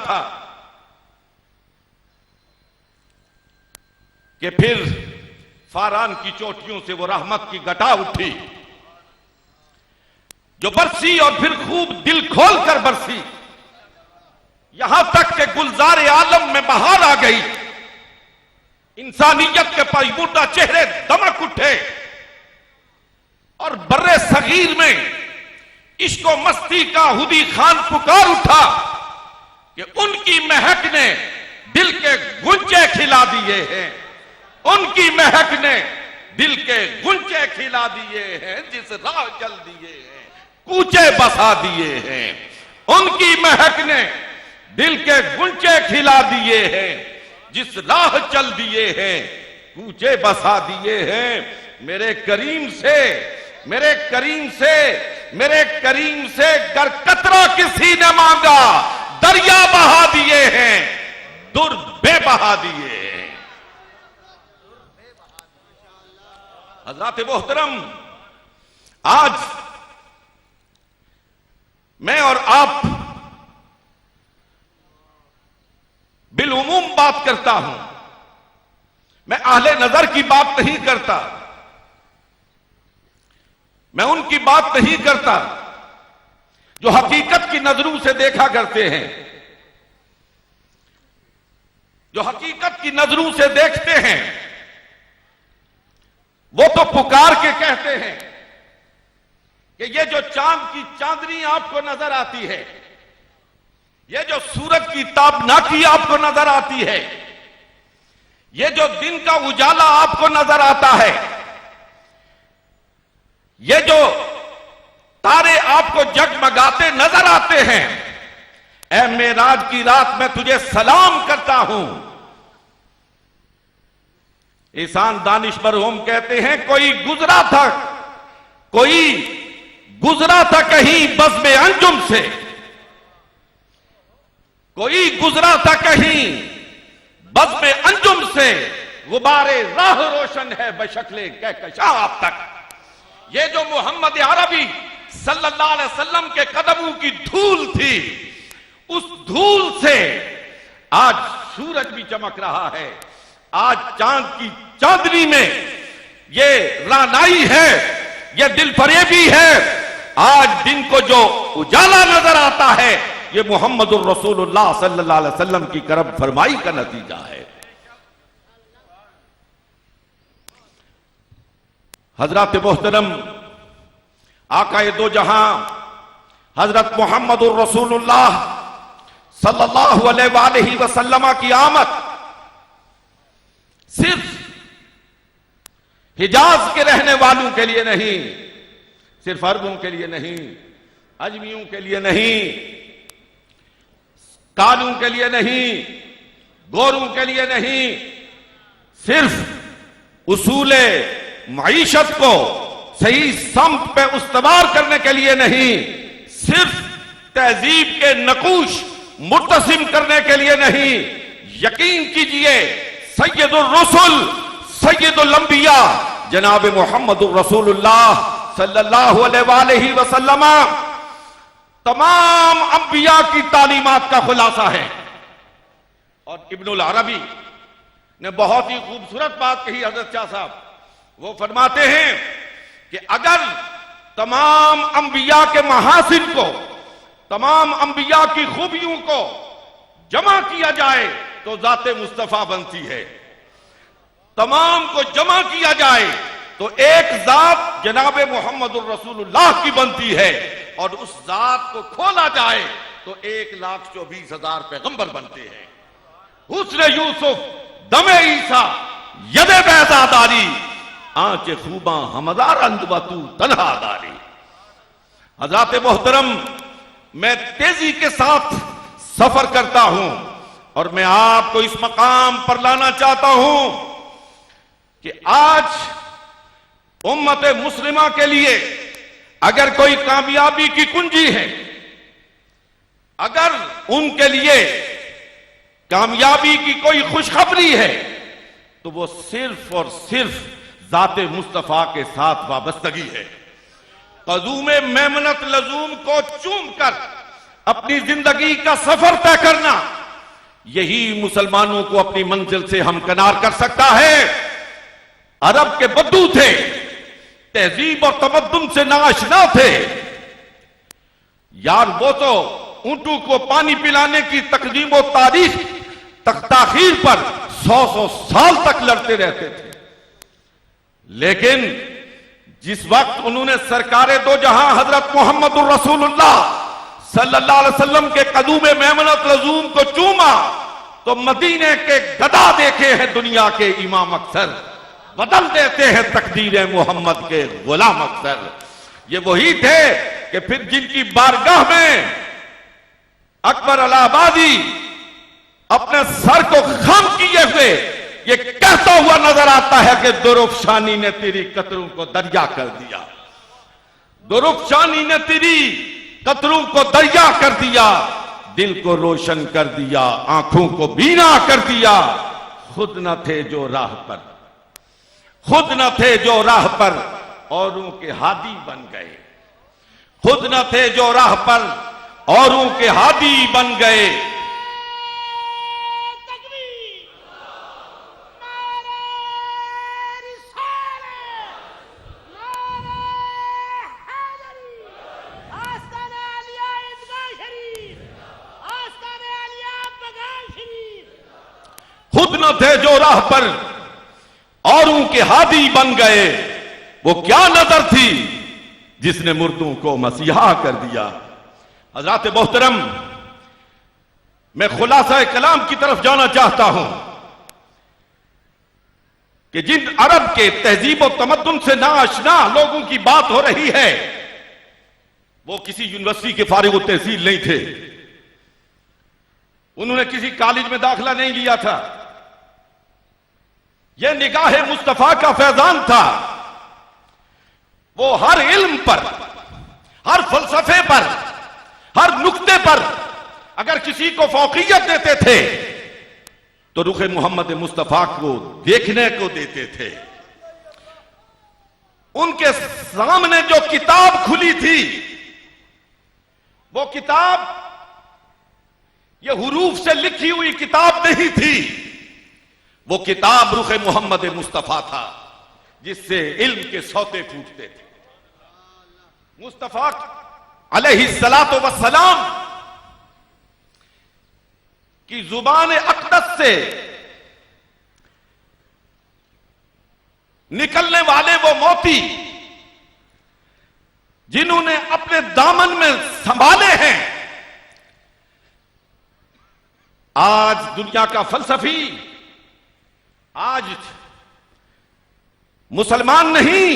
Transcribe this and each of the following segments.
था कि फिर फारान की चोटियों से वो रहमत की घटा उठी जो बरसी और फिर खूब दिल खोल कर बरसी, यहां तक कि गुलजार आलम में बहार आ गई। इंसानियत के पायबूटा चेहरे दमक उठे और बर्रे सगीर में इश्क व मस्ती का हुदी खान पुकार उठा कि उनकी महक ने दिल के गुंजे खिला दिए हैं, उनकी महक ने दिल के गुंजे खिला दिए हैं, जिस राह चल दिए हैं कूचे बसा दिए हैं। उनकी महक ने दिल के गुंजे खिला दिए हैं, जिस राह चल दिए हैं कूचे बसा दिए हैं। मेरे करीम से मेरे करीम से मेरे करीम से गर कतरा किसी ने मांगा, दरिया बहा दिए हैं, दुर बेबहा दिए हैं। हज़रात मोहतरम, आज मैं और आप बिलउमूम बात करता हूं, मैं अहले नजर की बात नहीं करता, मैं उनकी बात नहीं करता जो हकीकत की नजरों से देखा करते हैं, जो हकीकत की नजरों से देखते हैं। वो तो पुकार के कहते हैं कि ये जो चांद की चांदनी आपको नजर आती है, ये जो सूरज की ताबनाकी आपको नजर आती है, ये जो दिन का उजाला आपको नजर आता है, ये जो तारे आपको जगमगाते नजर आते हैं, ऐ मेराज की रात में तुझे सलाम करता हूं। ईसान दानिश मरहूम कहते हैं कोई गुजरा था कहीं बज़्म अंजुम से, कोई गुजरा था कहीं बज़्म अंजुम से, गुबारे राह रोशन है बशक्ले कहकशा आप तक। ये जो मोहम्मद अरबी सल्लल्लाहु अलैहि वसल्लम के कदमों की धूल थी, उस धूल से आज सूरज भी चमक रहा है, आज चांद की चांदनी में ये रानाई है, ये दिलफरेबी है। आज दिन को जो उजाला नजर आता है, ये मुहम्मदुर रसूलुल्लाह सल्लल्लाहु अलैहि वसल्लम की करम फरमाई का नतीजा है। हजरत मोहतरम, आकाए दो जहां हजरत मुहम्मदुर रसूलुल्लाह सल्लल्लाहु अलैहि वसल्लम की आमद सिर्फ हिजाज के रहने वालों के लिए नहीं, सिर्फ अरबों के लिए नहीं, अजमियों के लिए नहीं, कालों के लिए नहीं, गोरों के लिए नहीं, सिर्फ उसूले मईशत को सही सम्त पे उस्तवार करने के लिए नहीं, सिर्फ तहजीब के नकूश मुर्तसिम करने के लिए नहीं। यकीन कीजिए सैयदुर रसूल सैयदुल अंबिया जनाब मुहम्मदुर रसूलुल्लाह सल्लल्लाहु अलैहि वसल्लम तमाम अंबिया की तालीमात का खुलासा है। और इब्नुल अरबी ने बहुत ही खूबसूरत बात कही हजरत शाह साहब, वो फरमाते हैं कि अगर तमाम अंबिया के महासिन को, तमाम अंबिया की खूबियों को जमा किया जाए तो जाते मुस्तफा बनती है, तमाम को जमा किया जाए तो एक जात जनाब मुहम्मदुर रसूलुल्लाह की बनती है, और उस जात को खोला जाए तो 1,24,000 पैगंबर बनते हैं। हुस्न यूसुफ दमे ईसा यदे बैजादारी आंचे खूबा हमदार अंदबतू तन्हादारी। हज़रात मोहतरम, मैं तेजी के साथ सफर करता हूं और मैं आपको इस मकाम पर लाना चाहता हूं कि आज उम्मत मुस्लिमा के लिए अगर कोई कामयाबी की कुंजी है, अगर उनके लिए कामयाबी की कोई खुशखबरी है, तो वो सिर्फ और सिर्फ जाते मुस्तफा के साथ वाबस्तगी है। कदूमे मेमनत लजूम को चूम कर अपनी जिंदगी का सफर तय करना यही मुसलमानों को अपनी मंजिल से हमकिनार कर सकता है। अरब के बद्दू थे, तहजीब और तमद्दुन से नाआशना थे यार, वो तो ऊंटों को पानी पिलाने की तकदीम और तारीख ताखीर पर 100 साल तक लड़ते रहते थे। लेकिन जिस वक्त उन्होंने सरकारे दो जहां हजरत मोहम्मद रसूलुल्लाह सल्लल्लाहु अलैहि वसल्लम के कदूम मेमनत लजूम को चूमा, तो मदीने के गदा देखे हैं दुनिया के इमाम अक्सर, बदल देते हैं तकदीर मोहम्मद के गुलाम अक्सर। ये वही थे कि फिर जिनकी बारगाह में अकबर इलाहाबादी अपने सर को खम किए हुए ये कहता हुआ नजर आता है कि दुरुफशानी ने तेरी कतरों को दरिया कर दिया, दुरुफशानी ने तेरी कतरों को दरिया कर दिया, दिल को रोशन कर दिया, आंखों को बीना कर दिया। खुद न थे जो राह पर, खुद न थे जो राह पर औरों के हादी बन गए, खुद न थे जो राह पर औरों के हादी बन गए। खुद न थे जो राह पर औरों के हादी बन गए। वो क्या नजर थी जिसने मुर्दों को मसीहा कर दिया। हज़रात मोहतरम, मैं खुलासा कलाम की तरफ जाना चाहता हूं कि जिन अरब के तहजीब और तमद्दुन से नाआशना लोगों की बात हो रही है, वो किसी यूनिवर्सिटी के फारिग तहसील नहीं थे, उन्होंने किसी कॉलेज में दाखिला नहीं लिया था। यह निगाह मुस्तफा का फैजान था। वो हर इल्म पर, हर फलसफे पर, हर नुक्ते पर अगर किसी को फौकियत देते थे तो रुख मोहम्मद मुस्तफा को देखने को देते थे। उनके सामने जो किताब खुली थी, वो किताब ये हुरूफ से लिखी हुई किताब नहीं थी, वो किताब रुख मोहम्मद मुस्तफा था, जिससे इल्म के सौते फूटते थे। मुस्तफा अलैहिस्सलातु वस्सलाम की जुबान अक़दस से निकलने वाले वो मोती जिन्होंने अपने दामन में संभाले हैं, आज दुनिया का फलसफी, आज मुसलमान नहीं,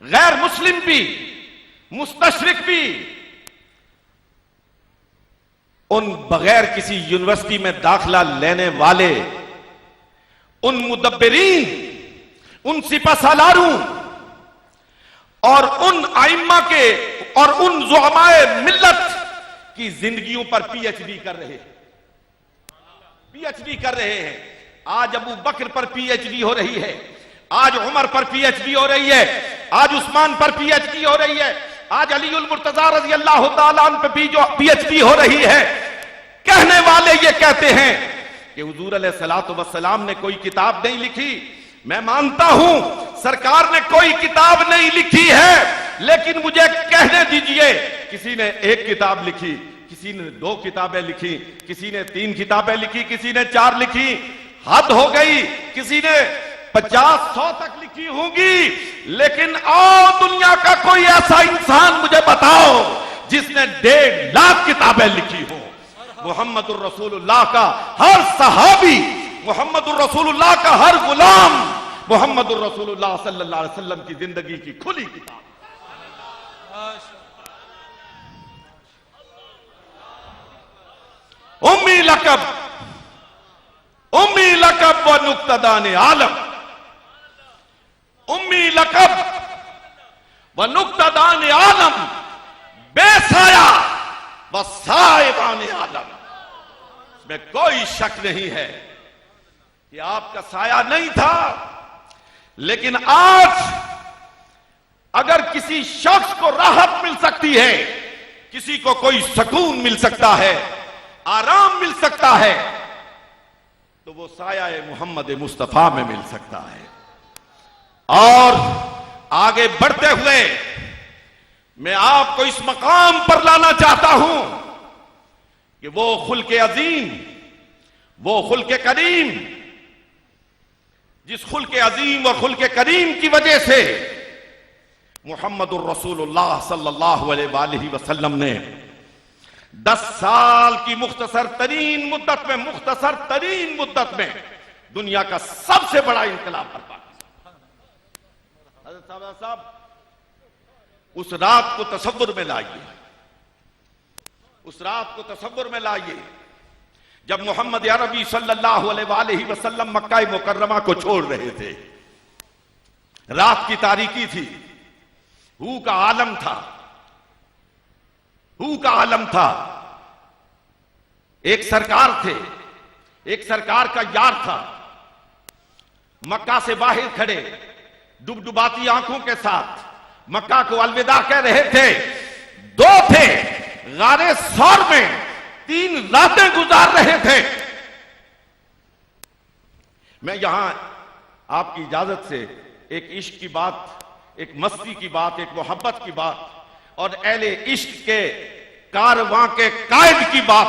गैर मुस्लिम भी, मुस्तशरिक भी उन बगैर किसी यूनिवर्सिटी में दाखिला लेने वाले, उन मुदब्बिरीन, उन सिपहसालारों और उन आइम्मा के और उन ज़ुअमाए मिल्लत की जिंदगियों पर पीएचडी कर रहे हैं, पीएचडी कर रहे हैं। आज अबू बकर पर पीएचडी हो रही है, आज उमर पर पीएचडी हो रही है, आज उस्मान पर पीएचडी हो रही है, आज अलीउल मुर्तजा रज़ी अल्लाह तआला अन्हु पे जो पीएचडी हो रही है। कहने वाले ये कहते हैं कि हुजूर अलैहिस्सलातु वस्सलाम ने कोई किताब नहीं लिखी। मैं मानता हूं सरकार ने कोई किताब नहीं लिखी है, लेकिन मुझे कहने दीजिए, किसी ने एक किताब लिखी, किसी ने 2 किताबें लिखी, किसी ने 3 किताबें लिखी, किसी ने 4 लिखी, हद हो गई। किसी ने 50-100 तक लिखी होंगी, लेकिन आओ दुनिया का कोई ऐसा इंसान मुझे बताओ जिसने 1.5 लाख किताबें लिखी हो। मुहम्मदुर रसूलुल्लाह का हर सहाबी, मुहम्मदुर रसूलुल्लाह का हर गुलाम, मुहम्मदुर रसूलुल्लाह सल्लल्लाहु अलैहि वसल्लम की जिंदगी की खुली किताब। उम्मी लकब, उम्मी लकब व नुक्तदान आलम, उम्मी लकब व नुक्तदान आलम, बेसाया व साहिबान आलम। इसमें कोई शक नहीं है कि आपका साया नहीं था, लेकिन आज अगर किसी शख्स को राहत मिल सकती है, किसी को कोई सुकून मिल सकता है, आराम मिल सकता है तो वो साया मोहम्मद मुस्तफा में मिल सकता है। और आगे बढ़ते हुए मैं आपको इस मकाम पर लाना चाहता हूं कि वो खुल्के अजीम, वो खुल्के करीम, जिस खुल्के अजीम और खुल्के करीम की वजह से मुहम्मदुर रसूलुल्लाह सल्लल्लाहु अलैहि वसल्लम ने 10 साल की मुख्तसर तरीन मुद्दत में दुनिया का सबसे बड़ा इंकलाब बर्पा किया। हज़रत साहब उस रात को तसव्वुर में लाइए, उस रात को तसव्वुर में लाइए जब मोहम्मद अरबी सल्लल्लाहु अलैहि वसल्लम मक्का मुकर्रमा को छोड़ रहे थे। रात की तारीकी थी, हू का आलम था, हू का आलम था। एक सरकार थे, एक सरकार का यार था, मक्का से बाहर खड़े डुबडुबाती आंखों के साथ मक्का को अलविदा कह रहे थे। 2 थे, गारे सौर में 3 रातें गुजार रहे थे। मैं यहां आपकी इजाजत से एक इश्क की बात, एक मस्ती की बात, एक मोहब्बत की बात और अहले इश्क के कारवां के कायद की बात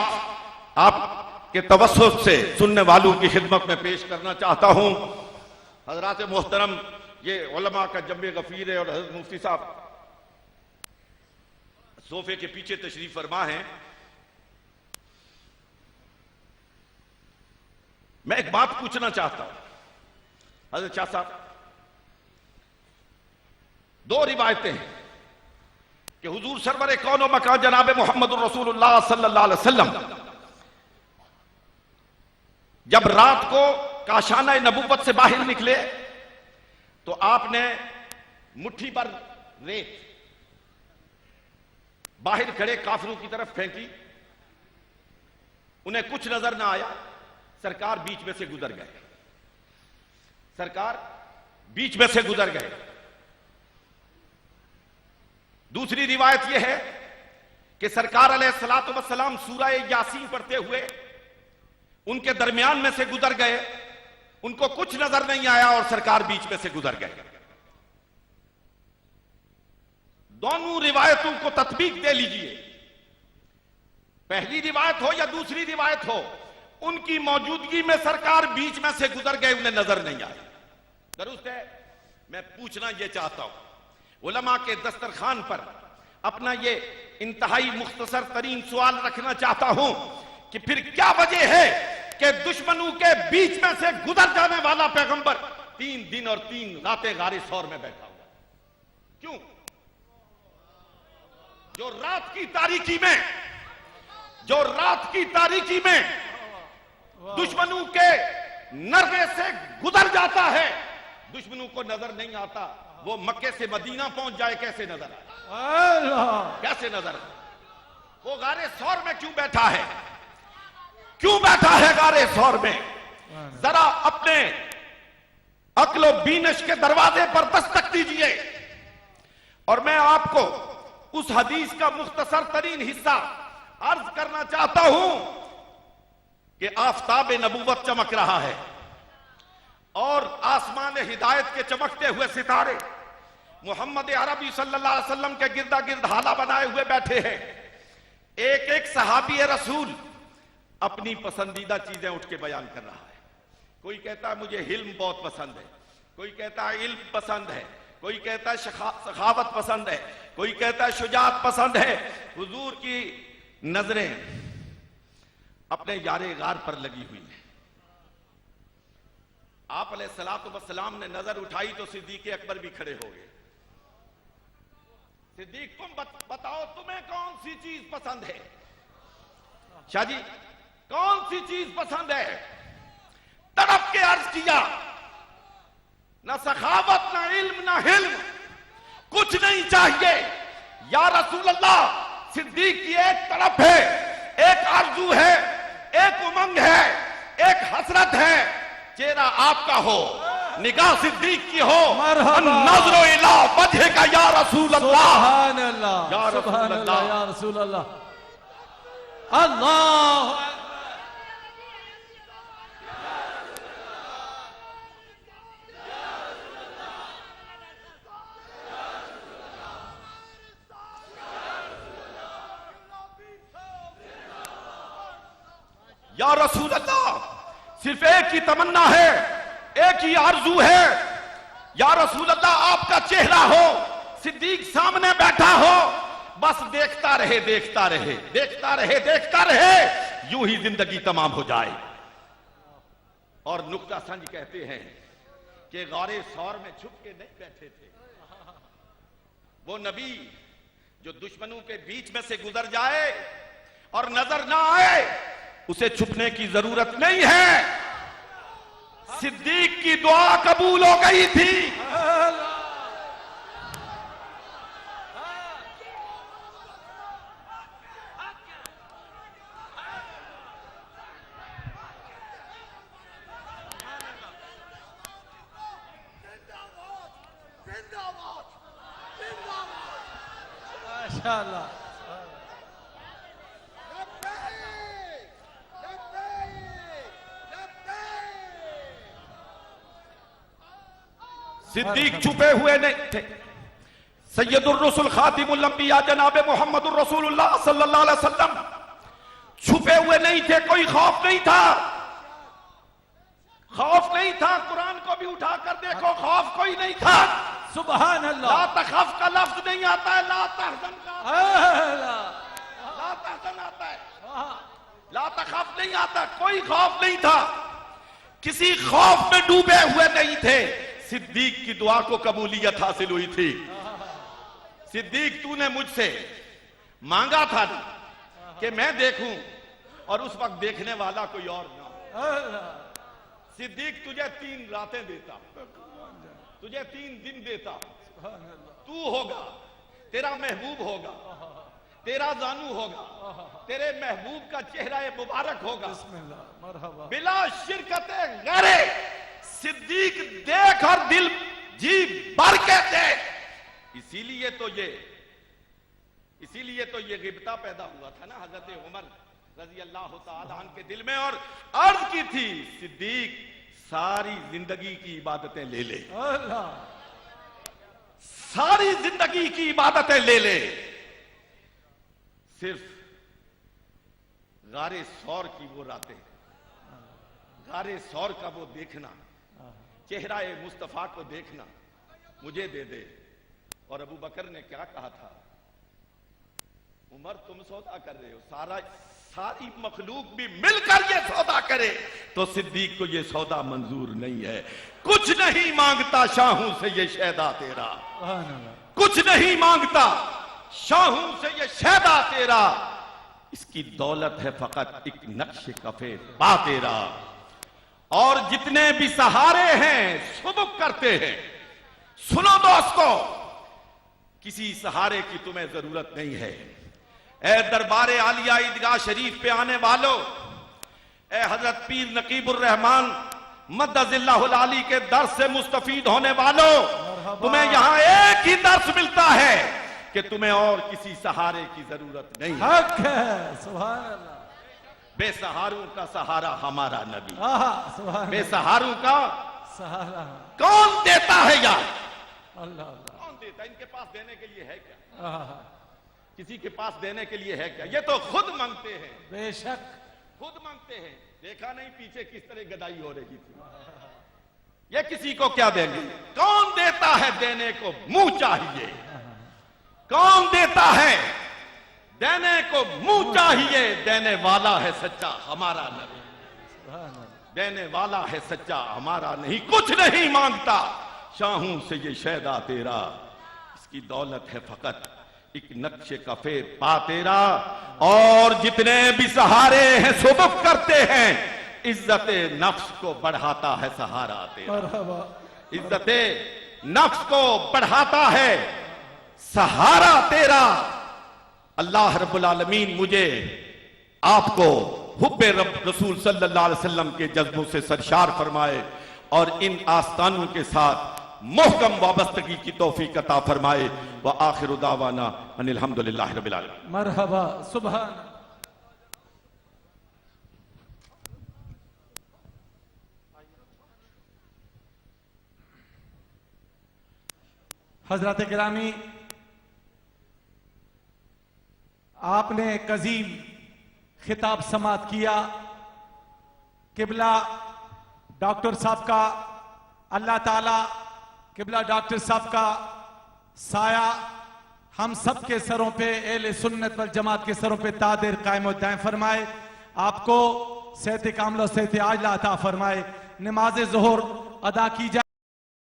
आपके तवस्सुत से सुनने वालों की खिदमत में पेश करना चाहता हूं। हजरात मोहतरम, ये उलमा का जम्मे गफीर है और हजरत मुफ्ती साहब सोफे के पीछे तशरीफ फरमा है। मैं एक बात पूछना चाहता हूं हजरत शाह साहब, 2 रिवायतें हैं कि हुजूर सरवर कौनो मकान जनाब मोहम्मद रसूलुल्लाह सल्लल्लाहु अलैहि वसल्लम जब रात को काशाना नबूवत से बाहर निकले तो आपने मुट्ठी भर रेत बाहर खड़े काफिरों की तरफ फेंकी। उन्हें कुछ नजर ना आया, सरकार बीच में से गुजर गए, सरकार बीच में से गुजर गए। दूसरी रिवायत यह है कि सरकार अलैहिस्सलातु वस्सलाम सूरह यासीन पढ़ते हुए उनके दरमियान में से गुजर गए, उनको कुछ नजर नहीं आया और सरकार बीच में से गुजर गए। दोनों रिवायतों को तत्बीक दे लीजिए, पहली रिवायत हो या दूसरी रिवायत हो, उनकी मौजूदगी में सरकार बीच में से गुजर गए, उन्हें नजर नहीं आया। दुरुस्त है। मैं पूछना यह चाहता हूं, उलमा के दस्तरखान पर अपना यह इंतहाई मुख्तसर तरीन सवाल रखना चाहता हूं कि फिर क्या वजह है कि दुश्मनों के बीच में से गुजर जाने वाला पैगंबर 3 दिन और 3 रातें गारे सौर में बैठा हुआ? क्यों? जो रात की तारीकी में दुश्मनों के नरवे से गुजर जाता है, दुश्मनों को नजर नहीं आता। वो मक्के से मदीना पहुंच जाए कैसे नजर आए? कैसे नजर आए? वो गारे सौर में क्यों बैठा है? क्यों बैठा है गारे सौर में? जरा अपने अक्ल व बीनश के दरवाजे पर दस्तक दीजिए और मैं आपको उस हदीस का मुख्तसर तरीन हिस्सा अर्ज करना चाहता हूं कि आफताब नबूवत चमक रहा है और आसमान हिदायत के चमकते हुए सितारे मोहम्मद अरबी सल्लल्लाहु अलैहि वसल्लम के गिरदा गिर्द हाला बनाए हुए बैठे हैं। एक एक सहाबी रसूल अपनी पसंदीदा चीजें उठ के बयान कर रहा है। कोई कहता है मुझे हिल्म बहुत पसंद है, कोई कहता है इल्म पसंद है, कोई कहता है सखावत पसंद है, कोई कहता है शुजाअत पसंद है। हुजूर की नजरें अपने यारे गार पर लगी हुई है। आप अलैहिस्सलातु वस्सलाम ने नजर उठाई तो सिद्दीक अकबर भी खड़े हो गए। सिद्दीक तुम बताओ तुम्हें कौन सी चीज पसंद है? शाह जी कौन सी चीज पसंद है? तड़प के अर्ज किया, ना सखावत ना इल्म ना हिल्म, कुछ नहीं चाहिए या रसूल अल्लाह। सिद्दीक की एक तड़प है, एक आरजू है, एक उमंग है, एक हसरत है, चेहरा आपका हो, निगाह सिद्दीक की हो, नज़रो इला वजह का या रसूल अल्लाह, सुभान अल्लाह, या रसूल अल्लाह, या रसूल अल्लाह। अल्लाह या रसूल अल्लाह, सिर्फ एक ही तमन्ना है, एक ही आरजू है, या रसूल अल्लाह आपका चेहरा हो, सिद्दीक सामने बैठा हो, बस देखता रहे देखता रहे देखता रहे देखता रहे, यूं ही जिंदगी तमाम हो जाए। और नुक्ता संज कहते हैं कि गारे सौर में छुप के नहीं बैठे थे, वो नबी जो दुश्मनों के बीच में से गुजर जाए और नजर ना आए, उसे छुपने की जरूरत नहीं है। सिद्दीक की दुआ कबूल हो गई थी। माशाअल्लाह। सिद्दीक छुपे हुए नहीं थे। सैयदुर रसूल खातिमुल अंबिया जनाब मोहम्मदुर रसूलुल्लाह सल्लल्लाहु अलैहि वसल्लम छुपे हुए नहीं थे। कोई खौफ नहीं था, खौफ नहीं था। कुरान को भी उठाकर देखो, खौफ कोई नहीं था। सुभान अल्लाह। ला तखफ का लफ्ज नहीं आता है, ला तहज़न का, ला तहज़न आता है, ला तखफ नहीं आता। कोई खौफ नहीं था, किसी खौफ में डूबे हुए नहीं थे। सिद्दीक की दुआ को कबूलियत हासिल हुई थी। सिद्दीक तूने मुझसे मांगा था कि मैं देखूं, और उस वक्त देखने वाला कोई और ना। सिद्दीक तुझे 3 रातें देता, तुझे 3 दिन देता, तू होगा, तेरा महबूब होगा, तेरा जानू होगा, तेरे महबूब का चेहरा मुबारक होगा, बिला शिरकते गैरे। सिद्दीक देख और दिल जी भर के देख। इसीलिए तो ये गिब्ता पैदा हुआ था ना हजरत उमर रजी अल्लाह तआला अन्हु के दिल में, और अर्ज की थी सिद्दीक सारी जिंदगी की इबादतें ले ले, सारी जिंदगी की इबादतें ले ले, सिर्फ गारे सौर की वो रातें, गारे सौर का वो देखना, चेहरा मुस्तफा को देखना मुझे दे दे। और अबू बकर ने क्या कहा था, उमर तुम सौदा कर रहे हो, सारी मखलूक भी मिलकर ये सौदा करे तो सिद्दीक को ये सौदा मंजूर नहीं है। कुछ नहीं मांगता शाहू से ये शहदा तेरा, कुछ नहीं मांगता शाहू से ये शहदा तेरा, इसकी दौलत है फकत एक नक्श कफे पा तेरा। और जितने भी सहारे हैं सुबुक करते हैं, सुनो दोस्तों, किसी सहारे की तुम्हें जरूरत नहीं है। ए दरबारे आलिया ईदगाह शरीफ पे आने वालों, ए हजरत पीर नकीबुर रहमान मद्दजिल्लाहुल आली के दर्स से मुस्तफीद होने वालों, तुम्हें यहां एक ही दर्स मिलता है कि तुम्हें और किसी सहारे की जरूरत नहीं है। हक है। सुभान अल्लाह। बेसहारों का सहारा हमारा नबी, बेसहारों का सहारा कौन देता है यार? अल्लाह। कौन देता? इनके पास देने के लिए है क्या? किसी के पास देने के लिए है क्या? ये तो खुद मांगते हैं, बेशक खुद मांगते हैं। देखा नहीं पीछे किस तरह गदाई हो रही थी? ये किसी को क्या देंगे? कौन देता है? देने को मुंह चाहिए। कौन देता है? देने को मुंह चाहिए। देने वाला है सच्चा हमारा नबी, देने वाला है सच्चा हमारा नहीं। कुछ नहीं मांगता शाहू से ये शहदा तेरा, इसकी दौलत है फकत एक नक्शे कफे पा तेरा। और जितने भी सहारे हैं सुबुक करते हैं, इज्जत नफ्स को बढ़ाता है सहारा तेरा, इज्जत नफ्स को बढ़ाता है सहारा तेरा। अल्लाह रब्बुल आलमीन मुझे आपको हुब्बे रसूल सल्लल्लाहु अलैहि वसल्लम के जज्बों से सरशार फरमाए और इन आस्तानों के साथ मोहकम वाबस्तगी की तौफीक अता फरमाए। व आखिरु दावाना अनिल हम्दुलिल्लाहि रब्बिल आलमीन। मरहबा। सुभान। हजरत गिरामी, आपने एक अजीम खिताब समात किया। किबला डॉक्टर साहब का, अल्लाह ताला किबला डॉक्टर साहब का साया हम सब के सरों पे, एहले सुन्नत वल जमात के सरों पे तादिर कायम व दायम फरमाए। आपको सेहत कामल सेहत आजला अता फरमाए। नमाज ज़ोहर अदा की जाए।